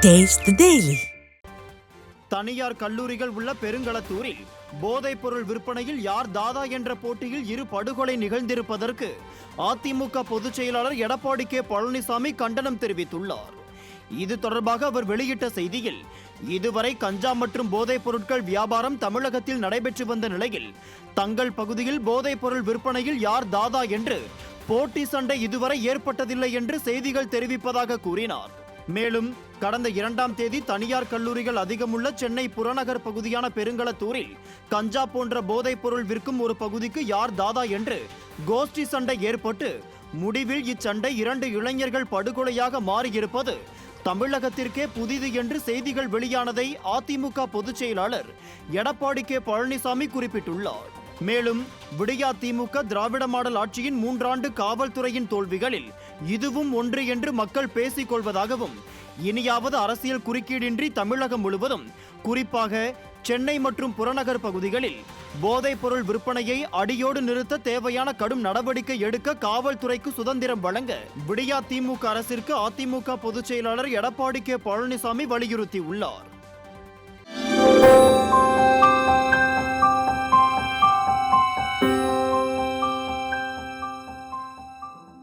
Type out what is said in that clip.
Taste the Daily. தனியார் கல்லூரிகள் உள்ள பெருங்களத்தூரில் போதைப் பொருள் விற்பனையில் யார் தாதா என்ற போட்டியில் இரு படுகொலை நிகழ்ந்திருப்பதற்கு அதிமுக பொதுச் செயலாளர் எடப்பாடி கே பழனிசாமி கண்டனம் தெரிவித்துள்ளார். இது தொடர்பாக அவர் வெளியிட்ட செய்தியில், இதுவரை கஞ்சா மற்றும் போதைப் பொருட்கள் வியாபாரம் தமிழகத்தில் நடைபெற்று வந்த நிலையில் தங்கள் பகுதியில் போதைப் பொருள் விற்பனையில் யார் தாதா என்று போட்டி சண்டை இதுவரை ஏற்பட்டதில்லை என்று செய்திகள் தெரிவிப்பதாக கூறினார். மேலும் கடந்த 2ஆம் தேதி தனியார் கல்லூரிகள் அதிகமுள்ள சென்னை புறநகர் பகுதியான பெருங்களத்தூரில் கஞ்சா போன்ற போதைப் பொருள் விற்கும் ஒரு பகுதிக்கு யார் தாதா என்று கோஷ்டி சண்டை ஏற்பட்டு முடிவில் இச்சண்டை 2 இளைஞர்கள் படுகொலையாக மாறியிருப்பது தமிழகத்திற்கே புதிது என்று செய்திகள் வெளியானதை அதிமுக பொதுச் செயலாளர் எடப்பாடி கே பழனிசாமி குறிப்பிட்டுள்ளார். மேலும் விடியா திமுக திராவிட மாடல் ஆட்சியின் 3 ஆண்டு காவல்துறையின் தோல்விகளில் இதுவும் ஒன்று என்று மக்கள் பேசிக் கொள்வதாகவும், இனியாவது அரசியல் குறுக்கீடின்றி தமிழகம் முழுவதும் குறிப்பாக சென்னை மற்றும் புறநகர் பகுதிகளில் போதைப் பொருள் விற்பனையை அடியோடு நிறுத்த தேவையான கடும் நடவடிக்கை எடுக்க காவல்துறைக்கு சுதந்திரம் வழங்க விடியா திமுக அரசிற்கு அதிமுக பொதுச் செயலாளர் எடப்பாடி கே பழனிசாமி வலியுறுத்தியுள்ளார்.